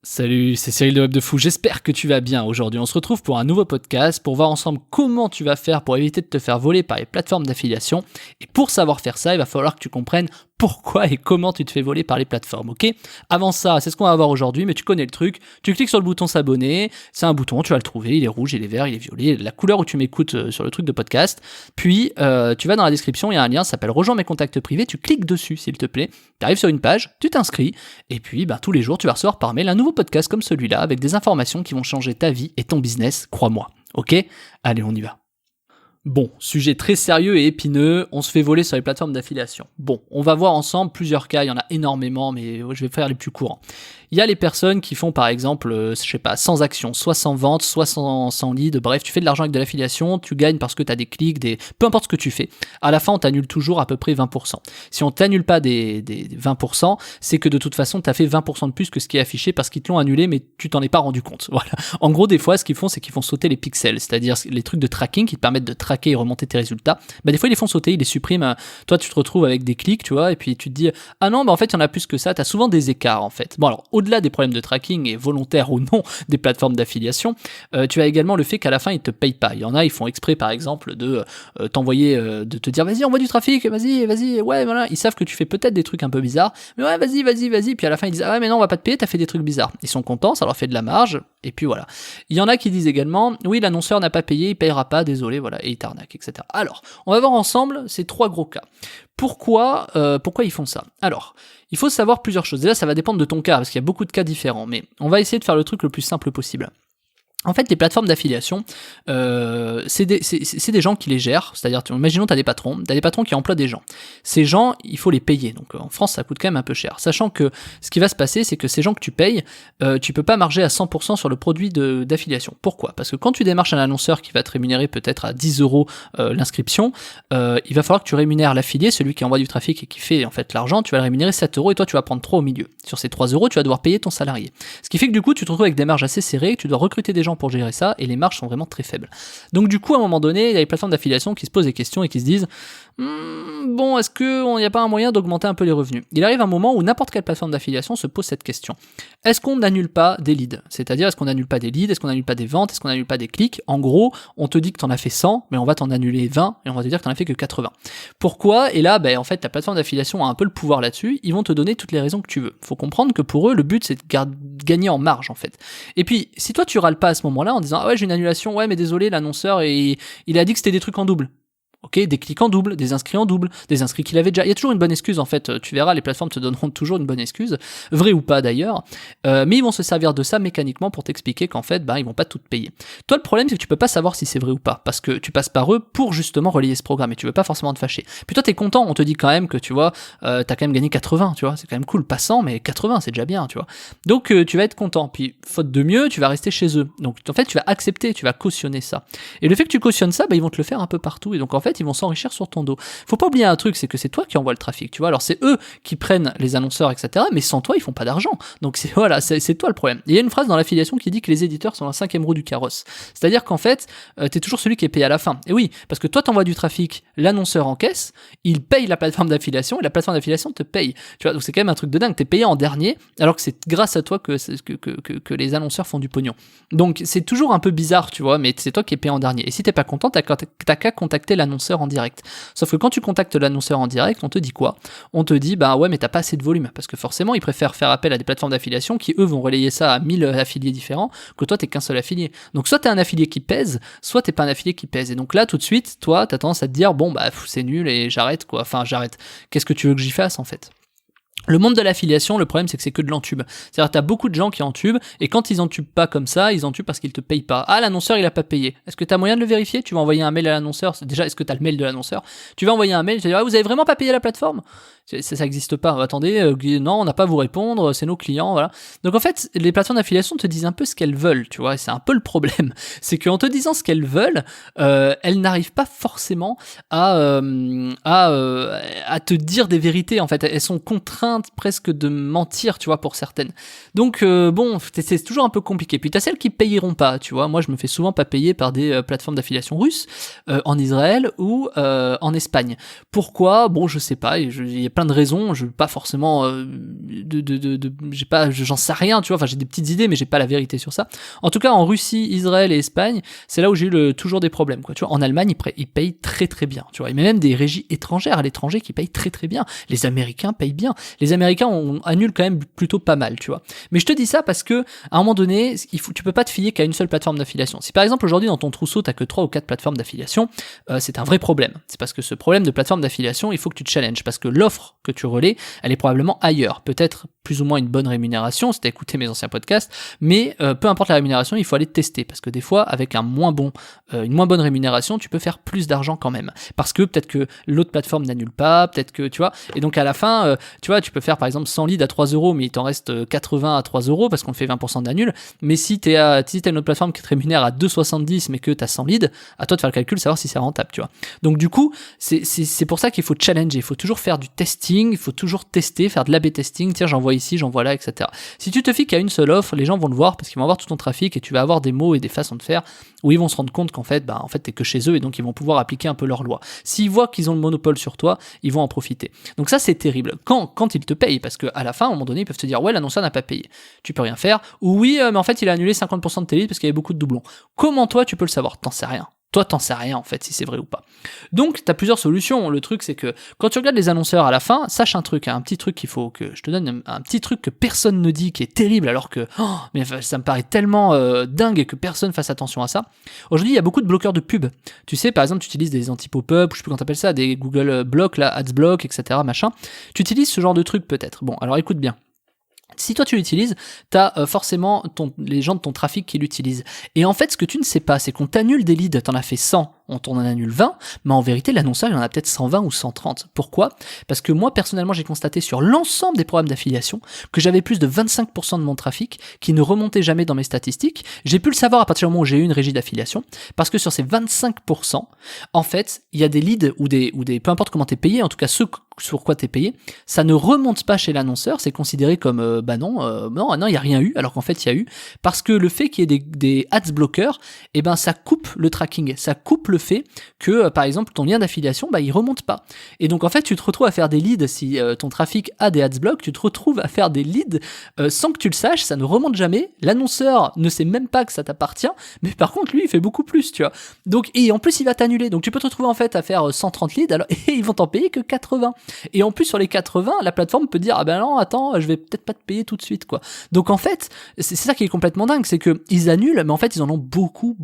Salut, c'est Cyril de Web de Fou, j'espère que tu vas bien. Aujourd'hui, on se retrouve pour un nouveau podcast pour voir ensemble comment tu vas faire pour éviter de te faire voler par les plateformes d'affiliation. Et pour savoir faire ça, il va falloir que tu comprennes pourquoi et comment tu te fais voler par les plateformes, ok? Avant ça, c'est ce qu'on va voir aujourd'hui, mais tu connais le truc. Tu cliques sur le bouton s'abonner, c'est un bouton, tu vas le trouver, il est rouge, il est vert, il est violet, la couleur où tu m'écoutes sur le truc de podcast. Puis, tu vas dans la description, il y a un lien, ça s'appelle Rejoins mes contacts privés, tu cliques dessus s'il te plaît, tu arrives sur une page, tu t'inscris, et puis tous les jours, tu vas recevoir par mail un nouveau podcast comme celui-là, avec des informations qui vont changer ta vie et ton business, crois-moi, ok? Allez, on y va. Bon, sujet très sérieux et épineux, on se fait voler sur les plateformes d'affiliation. Bon, on va voir ensemble plusieurs cas, il y en a énormément, mais je vais faire les plus courants. Il y a les personnes qui font par exemple, je sais pas, 100 actions, soit sans vente, soit sans lead, bref, tu fais de l'argent avec de l'affiliation, tu gagnes parce que tu as des clics, peu importe ce que tu fais. À la fin, on t'annule toujours à peu près 20%. Si on t'annule pas des 20%, c'est que de toute façon, tu as fait 20% de plus que ce qui est affiché parce qu'ils te l'ont annulé, mais tu t'en es pas rendu compte. Voilà. En gros, des fois, ce qu'ils font, c'est qu'ils font sauter les pixels, c'est-à-dire les trucs de tracking qui te permettent de traquer et remonter tes résultats. Des fois, ils les font sauter, ils les suppriment. Toi, tu te retrouves avec des clics, tu vois, et puis tu te dis, ah non, en fait, il y en a plus que ça. Tu as souvent des écarts, en fait. Bon, alors, au-delà des problèmes de tracking et volontaires ou non des plateformes d'affiliation, tu as également le fait qu'à la fin, ils te payent pas. Il y en a, ils font exprès, par exemple, de t'envoyer, de te dire, vas-y, envoie du trafic, vas-y, ouais, voilà. Ils savent que tu fais peut-être des trucs un peu bizarres, mais ouais, vas-y. Puis à la fin, ils disent, ah ouais, mais non, on va pas te payer, t'as fait des trucs bizarres. Ils sont contents, ça leur fait de la marge, et puis voilà. Il y en a qui disent également, oui, l'annonceur n'a pas payé, il payera pas, désolé, voilà, et il t'arnaque, etc. Alors, on va voir ensemble ces trois gros cas. Pourquoi ils font ça? Alors, il faut savoir plusieurs choses. Déjà, ça va dépendre de ton cas, parce qu'il y a beaucoup de cas différents, mais on va essayer de faire le truc le plus simple possible. En fait, les plateformes d'affiliation, c'est des gens qui les gèrent, c'est-à-dire, imaginons t'as des patrons qui emploient des gens. Ces gens, il faut les payer, donc en France, ça coûte quand même un peu cher. Sachant que ce qui va se passer, c'est que ces gens que tu payes, tu peux pas marger à 100% sur le produit d'affiliation. Pourquoi? Parce que quand tu démarches un annonceur qui va te rémunérer peut-être à 10 euros l'inscription, il va falloir que tu rémunères l'affilié, celui qui envoie du trafic et qui fait en fait l'argent, tu vas le rémunérer 7 euros et toi tu vas prendre 3 au milieu. Sur ces 3 euros, tu vas devoir payer ton salarié. Ce qui fait que du coup, tu te retrouves avec des marges assez serrées, tu dois recruter des gens pour gérer ça, et les marges sont vraiment très faibles. Donc du coup, à un moment donné, il y a les plateformes d'affiliation qui se posent des questions et qui se disent bon, est-ce qu'il n'y a pas un moyen d'augmenter un peu les revenus? Il arrive un moment où n'importe quelle plateforme d'affiliation se pose cette question. Est-ce qu'on n'annule pas des leads? C'est-à-dire, est-ce qu'on n'annule pas des leads? Est-ce qu'on n'annule pas des ventes? Est-ce qu'on n'annule pas des clics? En gros, on te dit que tu en as fait 100, mais on va t'en annuler 20, et on va te dire que tu n'en as fait que 80. Pourquoi? Et là, en fait, la plateforme d'affiliation a un peu le pouvoir là-dessus, ils vont te donner toutes les raisons que tu veux. Faut comprendre que pour eux, le but, c'est de gagner en marge, en fait. Et puis, si toi, tu râles pas à ce moment-là en disant, ah ouais, j'ai une annulation, ouais, mais désolé, l'annonceur, il a dit que c'était des trucs en double. Ok, des clics en double, des inscrits en double, des inscrits qu'il avait déjà. Il y a toujours une bonne excuse en fait. Tu verras, les plateformes te donneront toujours une bonne excuse, vraie ou pas d'ailleurs. Mais ils vont se servir de ça mécaniquement pour t'expliquer qu'en fait, ils vont pas tout te payer. Toi, le problème, c'est que tu peux pas savoir si c'est vrai ou pas, parce que tu passes par eux pour justement relayer ce programme et tu veux pas forcément te fâcher. Puis toi, t'es content. On te dit quand même que tu vois, t'as quand même gagné 80, tu vois. C'est quand même cool, pas 100, mais 80, c'est déjà bien, tu vois. Donc tu vas être content. Puis faute de mieux, tu vas rester chez eux. Donc en fait, tu vas accepter, tu vas cautionner ça. Et le fait que tu cautionnes ça, ils vont te le faire un peu partout. Et donc en fait, ils vont s'enrichir sur ton dos. Faut pas oublier un truc, c'est que c'est toi qui envoies le trafic, tu vois. Alors c'est eux qui prennent les annonceurs, etc. Mais sans toi, ils font pas d'argent. Donc c'est toi le problème. Il y a une phrase dans l'affiliation qui dit que les éditeurs sont la 5e roue du carrosse. C'est-à-dire qu'en fait, t'es toujours celui qui est payé à la fin. Et oui, parce que toi t'envoies du trafic, l'annonceur encaisse, il paye la plateforme d'affiliation et la plateforme d'affiliation te paye. Tu vois, donc c'est quand même un truc de dingue. T'es payé en dernier, alors que c'est grâce à toi que les annonceurs font du pognon. Donc c'est toujours un peu bizarre, tu vois, mais c'est toi qui es payé en dernier. Et si t'es pas content, t'as qu'à contacter l'annonceur en direct. Sauf que quand tu contactes l'annonceur en direct, on te dit quoi? On te dit, ouais, mais t'as pas assez de volume. Parce que forcément, ils préfèrent faire appel à des plateformes d'affiliation qui, eux, vont relayer ça à 1000 affiliés différents, que toi, t'es qu'un seul affilié. Donc, soit t'es un affilié qui pèse, soit t'es pas un affilié qui pèse. Et donc là, tout de suite, toi, t'as tendance à te dire, c'est nul et j'arrête, quoi. Enfin, j'arrête. Qu'est-ce que tu veux que j'y fasse, en fait? Le monde de l'affiliation, le problème c'est que c'est que de l'entube. C'est-à-dire que t'as beaucoup de gens qui entubent, et quand ils entubent pas comme ça, ils entubent parce qu'ils te payent pas. Ah, l'annonceur il a pas payé. Est-ce que t'as moyen de le vérifier? Tu vas envoyer un mail à l'annonceur. Déjà, est-ce que t'as le mail de l'annonceur? Tu vas envoyer un mail, tu vas dire, vous avez vraiment pas payé la plateforme? Ça existe pas. Attendez, non, on n'a pas à vous répondre, c'est nos clients, voilà. Donc en fait, les plateformes d'affiliation te disent un peu ce qu'elles veulent, tu vois, et c'est un peu le problème. C'est qu'en te disant ce qu'elles veulent, elles n'arrivent pas forcément à te dire des vérités, en fait. Elles sont contraintes presque de mentir, tu vois, pour certaines. Donc c'est toujours un peu compliqué. Puis t'as celles qui payeront pas, tu vois. Moi, je me fais souvent pas payer par des plateformes d'affiliation russes, en Israël ou en Espagne. Pourquoi? Je sais pas. Il y a plein de raisons, je pas forcément j'en sais rien, tu vois, enfin j'ai des petites idées mais j'ai pas la vérité sur ça. En tout cas en Russie, Israël et Espagne, c'est là où j'ai eu toujours des problèmes, quoi. Tu vois, en Allemagne ils payent très très bien, tu vois, et même des régies étrangères à l'étranger qui payent très très bien. Les Américains payent bien. Les Américains annulent quand même plutôt pas mal, tu vois. Mais je te dis ça parce que à un moment donné, tu peux pas te fier qu'à une seule plateforme d'affiliation. Si par exemple aujourd'hui dans ton trousseau t'as que 3 ou 4 plateformes d'affiliation, c'est un vrai problème. C'est parce que ce problème de plateforme d'affiliation, il faut que tu te challenges parce que l'offre que tu relais, elle est probablement ailleurs. Peut-être plus ou moins une bonne rémunération, si t'as écouté mes anciens podcasts, mais peu importe la rémunération, il faut aller tester parce que des fois, avec une moins bonne rémunération, tu peux faire plus d'argent quand même. Parce que peut-être que l'autre plateforme n'annule pas, peut-être que, tu vois, et donc à la fin, tu vois, tu peux faire par exemple 100 leads à 3 euros, mais il t'en reste 80 à 3 euros parce qu'on fait 20% d'annul. Mais si t'as une autre plateforme qui te rémunère à 2,70 mais que t'as 100 leads, à toi de faire le calcul, savoir si c'est rentable, tu vois. Donc du coup, c'est pour ça qu'il faut challenger, il faut toujours faire du testing, il faut toujours tester, faire de l'A/B testing, tiens j'envoie ici, j'envoie là, etc. Si tu te fies qu'à une seule offre, les gens vont le voir parce qu'ils vont avoir tout ton trafic et tu vas avoir des mots et des façons de faire où ils vont se rendre compte qu'en fait, t'es que chez eux et donc ils vont pouvoir appliquer un peu leurs lois. S'ils voient qu'ils ont le monopole sur toi, ils vont en profiter. Donc ça c'est terrible. Quand ils te payent, parce qu'à la fin, à un moment donné, ils peuvent te dire ouais l'annonceur n'a pas payé, tu peux rien faire, ou oui mais en fait il a annulé 50% de tes leads parce qu'il y avait beaucoup de doublons. Comment toi tu peux le savoir? T'en sais rien. Toi, t'en sais rien en fait si c'est vrai ou pas. Donc, t'as plusieurs solutions. Le truc, c'est que quand tu regardes les annonceurs à la fin, sache un truc, hein, un petit truc qu'il faut que je te donne, un petit truc que personne ne dit, qui est terrible, alors que mais ça me paraît tellement dingue que personne fasse attention à ça. Aujourd'hui, il y a beaucoup de bloqueurs de pub. Tu sais, par exemple, tu utilises des anti-pop-up, je sais plus comment t'appelles ça, des Google Block, là, Ads-Block, etc., machin. Tu utilises ce genre de truc peut-être. Bon, alors écoute bien. Si toi tu l'utilises, t'as forcément les gens de ton trafic qui l'utilisent. Et en fait, ce que tu ne sais pas, c'est qu'on t'annule des leads, t'en as fait 100, on t'en annule 20, mais en vérité, l'annonceur, il en a peut-être 120 ou 130. Pourquoi ? Parce que moi, personnellement, j'ai constaté sur l'ensemble des programmes d'affiliation que j'avais plus de 25% de mon trafic qui ne remontait jamais dans mes statistiques. J'ai pu le savoir à partir du moment où j'ai eu une régie d'affiliation, parce que sur ces 25%, en fait, il y a des leads ou des peu importe comment t'es payé, en tout cas ceux sur quoi t'es payé, ça ne remonte pas chez l'annonceur, c'est considéré comme non, il n'y a rien eu, alors qu'en fait il y a eu, parce que le fait qu'il y ait des ads bloqueurs, eh ben ça coupe le tracking, ça coupe le fait que par exemple ton lien d'affiliation, il remonte pas. Et donc en fait tu te retrouves à faire des leads, si ton trafic a des ads blocs, tu te retrouves à faire des leads sans que tu le saches, ça ne remonte jamais, l'annonceur ne sait même pas que ça t'appartient, mais par contre lui il fait beaucoup plus, tu vois. Donc, et en plus il va t'annuler, donc tu peux te retrouver en fait à faire 130 leads, alors, et ils vont t'en payer que 80. Et en plus sur les 80, la plateforme peut dire ah ben non attends, je vais peut-être pas te payer tout de suite quoi. Donc en fait, c'est ça qui est complètement dingue, c'est que ils annulent, mais en fait ils en ont beaucoup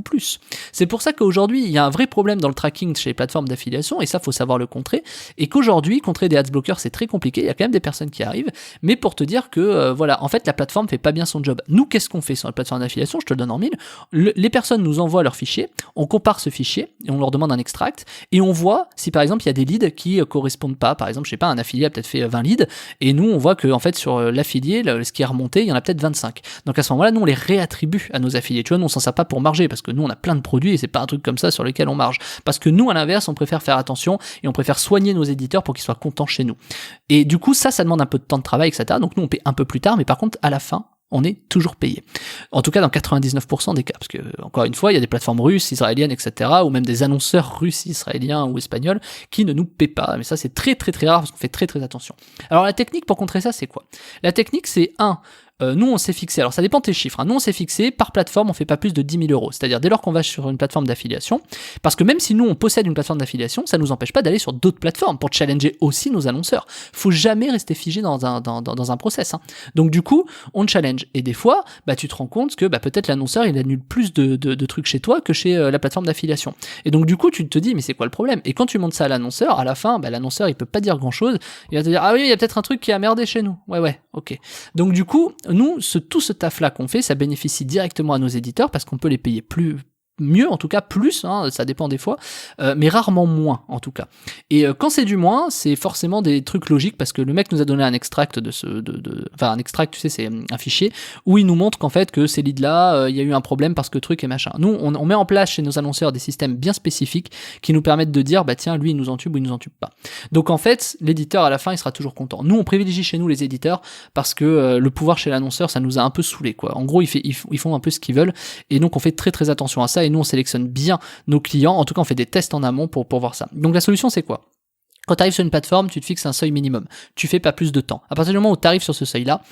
plus. C'est pour ça qu'aujourd'hui il y a un vrai problème dans le tracking chez les plateformes d'affiliation, et ça faut savoir le contrer, et qu'aujourd'hui contrer des ads bloqueurs c'est très compliqué. Il y a quand même des personnes qui arrivent, mais pour te dire que voilà, en fait la plateforme fait pas bien son job. Nous qu'est-ce qu'on fait sur la plateforme d'affiliation? Je te le donne en mille. Les personnes nous envoient leur fichier, on compare ce fichier et on leur demande un extract, et on voit si par exemple il y a des leads qui correspondent pas. Par exemple, je sais pas, un affilié a peut-être fait 20 leads et nous on voit que en fait sur l'affilié, ce qui est remonté, il y en a peut-être 25. Donc à ce moment-là, nous on les réattribue à nos affiliés. Tu vois, nous on s'en sert pas pour marger parce que nous on a plein de produits et c'est pas un truc comme ça sur lequel on marge. Parce que nous à l'inverse, on préfère faire attention et on préfère soigner nos éditeurs pour qu'ils soient contents chez nous. Et du coup, ça demande un peu de temps de travail, etc. Donc nous on paie un peu plus tard, mais par contre à la fin, on est toujours payé. En tout cas, dans 99% des cas. Parce que, encore une fois, il y a des plateformes russes, israéliennes, etc., ou même des annonceurs russes, israéliens ou espagnols, qui ne nous paient pas. Mais ça, c'est très rare parce qu'on fait très attention. Alors, la technique pour contrer ça, c'est quoi? La technique, c'est nous on s'est fixé, alors ça dépend de tes chiffres, hein. Nous on s'est fixé, par plateforme on fait pas plus de 10 000 euros, c'est-à-dire dès lors qu'on va sur une plateforme d'affiliation, parce que même si nous on possède une plateforme d'affiliation, ça nous empêche pas d'aller sur d'autres plateformes pour challenger aussi nos annonceurs. Faut jamais rester figé dans un process, hein. Donc du coup on challenge, et des fois tu te rends compte que peut-être l'annonceur il annule plus de trucs chez toi que chez la plateforme d'affiliation, et donc du coup tu te dis mais c'est quoi le problème? Et quand tu montes ça à l'annonceur, à la fin l'annonceur il peut pas dire grand chose, il va te dire ah oui il y a peut-être un truc qui a merdé chez nous, ouais ok. Donc du coup nous, tout ce taf-là qu'on fait, ça bénéficie directement à nos éditeurs parce qu'on peut les payer mieux, en tout cas plus, hein, ça dépend des fois, mais rarement moins en tout cas. Et quand c'est du moins, c'est forcément des trucs logiques parce que le mec nous a donné un extract un extract, tu sais, c'est un fichier où il nous montre qu'en fait que ces leads-là, il y a eu un problème parce que truc et machin. Nous, on met en place chez nos annonceurs des systèmes bien spécifiques qui nous permettent de dire, tiens, lui il nous entube ou il nous entube pas. Donc en fait, l'éditeur à la fin, il sera toujours content. Nous, on privilégie chez nous les éditeurs parce que le pouvoir chez l'annonceur, ça nous a un peu saoulé quoi. En gros, ils font un peu ce qu'ils veulent, et donc on fait très attention à ça. Et nous on sélectionne bien nos clients, en tout cas on fait des tests en amont pour voir ça. Donc la solution c'est quoi? Quand tu arrives sur une plateforme, tu te fixes un seuil minimum. Tu fais pas plus de temps. À partir du moment où tu arrives sur ce seuil-là,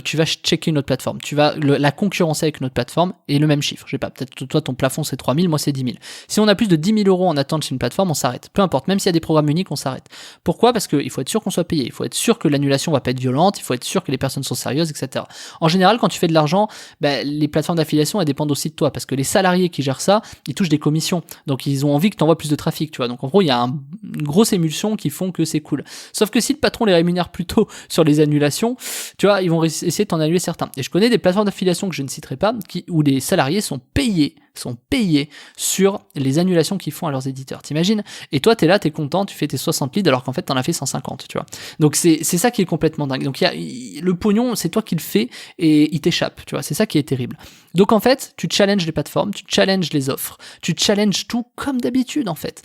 tu vas checker une autre plateforme. Tu vas la concurrencer avec une autre plateforme et le même chiffre. Je sais pas, peut-être toi ton plafond c'est 3 000, moi c'est 10 000. Si on a plus de 10 000 euros en attente chez une plateforme, on s'arrête. Peu importe, même s'il y a des programmes uniques, on s'arrête. Pourquoi ? Parce qu'il faut être sûr qu'on soit payé. Il faut être sûr que l'annulation va pas être violente. Il faut être sûr que les personnes sont sérieuses, etc. En général, quand tu fais de l'argent, les plateformes d'affiliation, elles dépendent aussi de toi parce que les salariés qui gèrent ça, ils touchent des commissions. Donc ils ont envie que tu envoies plus de trafic, tu vois. Donc en gros, il y a une grosse émulsion qui font que c'est cool. Sauf que si le patron les rémunère plutôt sur les annulations, tu vois, ils vont essayer de t'en annuler certains. Et je connais des plateformes d'affiliation que je ne citerai pas, où les salariés sont payés sur les annulations qu'ils font à leurs éditeurs. T'imagines ? Et toi, t'es là, t'es content, tu fais tes 60 leads alors qu'en fait, t'en as fait 150, tu vois. Donc, c'est ça qui est complètement dingue. Donc, le pognon, c'est toi qui le fais et il t'échappe, tu vois. C'est ça qui est terrible. Donc, en fait, tu challenges les plateformes, tu challenges les offres, tu challenges tout comme d'habitude, en fait.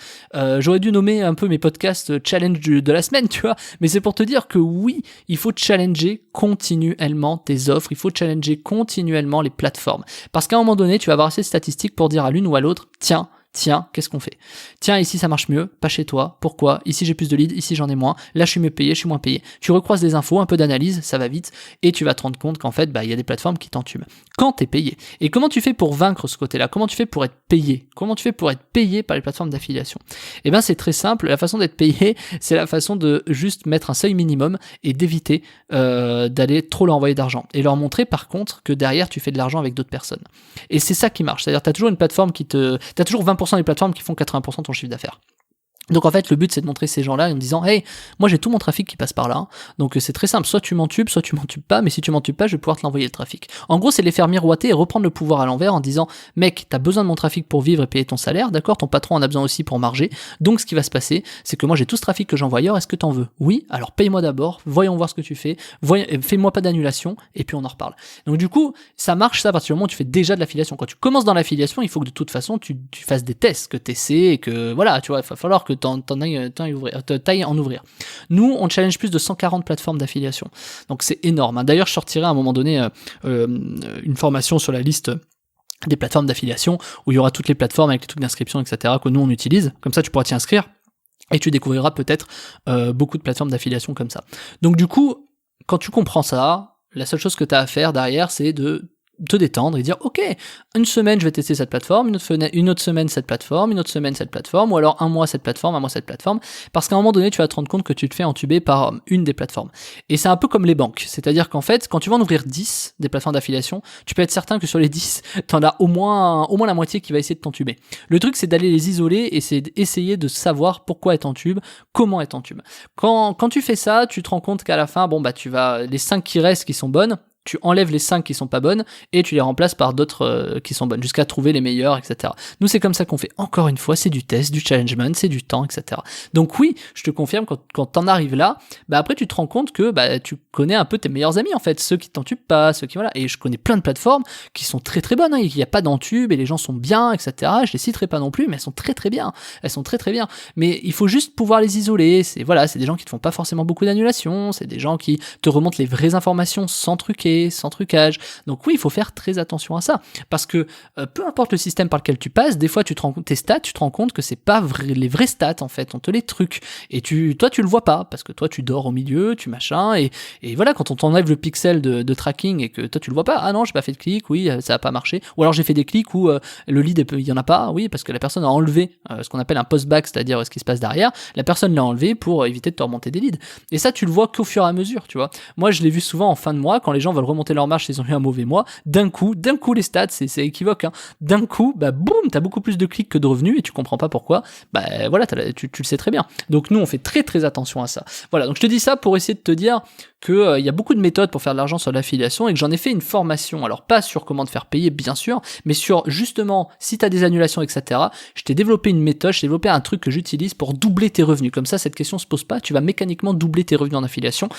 J'aurais dû nommer un peu mes podcasts challenge de la semaine, tu vois. Mais c'est pour te dire que oui, il faut challenger continuellement tes offres, il faut challenger continuellement les plateformes. Parce qu'à un moment donné, tu vas avoir assez de statistiques pour dire à l'une ou à l'autre, tiens, qu'est-ce qu'on fait ? Tiens, ici ça marche mieux, pas chez toi, pourquoi ? Ici j'ai plus de leads, ici j'en ai moins, là je suis mieux payé, je suis moins payé. Tu recroises des infos, un peu d'analyse, ça va vite, et tu vas te rendre compte qu'en fait, il y a des plateformes qui t'entubent. Quand t'es payé. Et comment tu fais pour vaincre ce côté-là ? Comment tu fais pour être payé ? Comment tu fais pour être payé par les plateformes d'affiliation ? Eh bien c'est très simple, la façon d'être payé, c'est la façon de juste mettre un seuil minimum et d'éviter d'aller trop leur envoyer d'argent. Et leur montrer par contre que derrière tu fais de l'argent avec d'autres personnes. Et c'est ça qui marche, c'est-à-dire t'as toujours une plateforme t'as toujours 20% des plateformes qui font 80% de ton chiffre d'affaires. Donc en fait le but c'est de montrer ces gens-là en disant hey, moi j'ai tout mon trafic qui passe par là, donc c'est très simple, soit tu m'entubes pas, mais si tu m'entubes pas je vais pouvoir te l'envoyer le trafic. En gros c'est les faire miroiter et reprendre le pouvoir à l'envers en disant mec t'as besoin de mon trafic pour vivre et payer ton salaire, d'accord, ton patron en a besoin aussi pour marger, donc ce qui va se passer c'est que moi j'ai tout ce trafic que j'envoie ailleurs, est-ce que t'en veux ? Oui, alors paye-moi d'abord, voyons voir ce que tu fais, fais-moi pas d'annulation et puis on en reparle. Donc du coup ça marche ça à partir du moment où tu fais déjà de l'affiliation. Quand tu commences dans l'affiliation il faut que de toute façon tu fasses des tests, que t'essaies et que voilà, tu vois, il va falloir que t'ailles en ouvrir. Nous, on challenge plus de 140 plateformes d'affiliation. Donc c'est énorme. Hein. D'ailleurs, je sortirai à un moment donné une formation sur la liste des plateformes d'affiliation où il y aura toutes les plateformes avec les trucs d'inscription, etc. que nous on utilise. Comme ça, tu pourras t'y inscrire et tu découvriras peut-être beaucoup de plateformes d'affiliation comme ça. Donc du coup, quand tu comprends ça, la seule chose que tu as à faire derrière, c'est de te détendre et dire ok, une semaine je vais tester cette plateforme, une autre semaine cette plateforme, une autre semaine cette plateforme, ou alors un mois cette plateforme, parce qu'à un moment donné tu vas te rendre compte que tu te fais entuber par une des plateformes. Et c'est un peu comme les banques, c'est-à-dire qu'en fait quand tu vas en ouvrir 10 des plateformes d'affiliation, tu peux être certain que sur les 10, t'en as au moins la moitié qui va essayer de t'entuber. Le truc c'est d'aller les isoler et c'est d'essayer de savoir pourquoi être en tube, comment être en tube. Quand tu fais ça, tu te rends compte qu'à la fin, les 5 qui restent qui sont bonnes, tu enlèves les 5 qui sont pas bonnes et tu les remplaces par d'autres qui sont bonnes jusqu'à trouver les meilleures, etc. Nous c'est comme ça qu'on fait. Encore une fois, c'est du test, du challengement, c'est du temps, etc. Donc oui, je te confirme, quand t'en arrives là, après tu te rends compte que tu connais un peu tes meilleurs amis en fait, ceux qui t'entubent pas, ceux qui voilà. Et je connais plein de plateformes qui sont très très bonnes, hein. Il n'y a pas d'entube et les gens sont bien, etc. Je les citerai pas non plus, mais elles sont très très bien. Elles sont très très bien. Mais il faut juste pouvoir les isoler. C'est des gens qui te font pas forcément beaucoup d'annulations, c'est des gens qui te remontent les vraies informations sans truquer, sans trucage. Donc oui, il faut faire très attention à ça. Parce que peu importe le système par lequel tu passes, des fois tu te rends compte, tes stats, tu te rends compte que c'est pas les vrais stats en fait, on te les truque. Et toi tu le vois pas, parce que toi tu dors au milieu, tu machin, et voilà, quand on t'enlève le pixel de tracking et que toi tu le vois pas, ah non, j'ai pas fait de clic, oui, ça a pas marché. Ou alors j'ai fait des clics où le lead, il y en a pas, oui, parce que la personne a enlevé ce qu'on appelle un post-back, c'est-à-dire ce qui se passe derrière, la personne l'a enlevé pour éviter de te remonter des leads. Et ça, tu le vois qu'au fur et à mesure, tu vois. Moi, je l'ai vu souvent en fin de mois, quand les gens veulent remonter leur marche, ils ont eu un mauvais mois, d'un coup les stats, c'est équivoque, hein. D'un coup, boum, t'as beaucoup plus de clics que de revenus et tu comprends pas pourquoi. Voilà, tu le sais très bien. Donc nous, on fait très très attention à ça. Voilà, donc je te dis ça pour essayer de te dire que y a beaucoup de méthodes pour faire de l'argent sur l'affiliation et que j'en ai fait une formation. Alors pas sur comment te faire payer, bien sûr, mais sur justement si t'as des annulations, etc. Je t'ai développé une méthode, je t'ai développé un truc que j'utilise pour doubler tes revenus. Comme ça, cette question se pose pas. Tu vas mécaniquement doubler tes revenus en affiliation.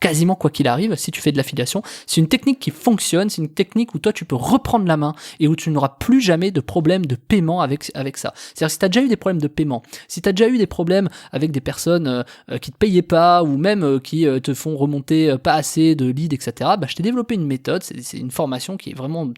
Quasiment quoi qu'il arrive, si tu fais de l'affiliation, c'est une technique qui fonctionne, c'est une technique où toi tu peux reprendre la main et où tu n'auras plus jamais de problème de paiement avec ça. C'est-à-dire si tu as déjà eu des problèmes de paiement, si tu as déjà eu des problèmes avec des personnes qui te payaient pas ou même qui te font remonter pas assez de leads, etc., je t'ai développé une méthode, c'est une formation qui est vraiment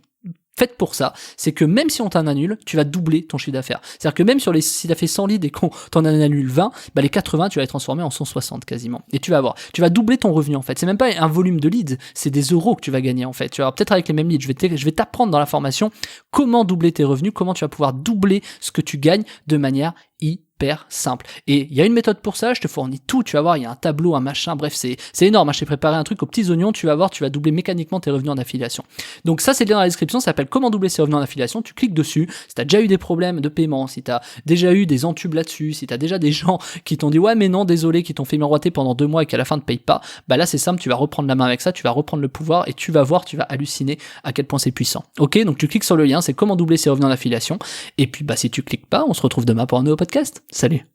faite pour ça, c'est que même si on t'en annule, tu vas doubler ton chiffre d'affaires. C'est-à-dire que même si t'as fait 100 leads et qu'on t'en annule 20, bah les 80, tu vas les transformer en 160 quasiment. Et tu vas doubler ton revenu en fait. C'est même pas un volume de leads, c'est des euros que tu vas gagner en fait. Tu vas peut-être avec les mêmes leads, je vais t'apprendre dans la formation comment doubler tes revenus, comment tu vas pouvoir doubler ce que tu gagnes de manière hyper simple. Et il y a une méthode pour ça, je te fournis tout, tu vas voir, il y a un tableau, un machin, bref, c'est énorme, je t'ai préparé un truc aux petits oignons, tu vas voir, tu vas doubler mécaniquement tes revenus en affiliation. Donc ça, c'est le lien dans la description, ça s'appelle comment doubler ses revenus en affiliation, tu cliques dessus, si tu as déjà eu des problèmes de paiement, si tu as déjà eu des entubes là-dessus, si tu as déjà des gens qui t'ont dit ouais mais non, désolé, qui t'ont fait miroiter pendant 2 mois et qu'à la fin ne payent pas, bah là c'est simple, tu vas reprendre la main avec ça, tu vas reprendre le pouvoir et tu vas voir, tu vas halluciner à quel point c'est puissant. Ok, donc tu cliques sur le lien, c'est comment doubler ses revenus en affiliation, et puis bah si tu cliques pas, on se retrouve demain pour un nouveau podcast. Salut.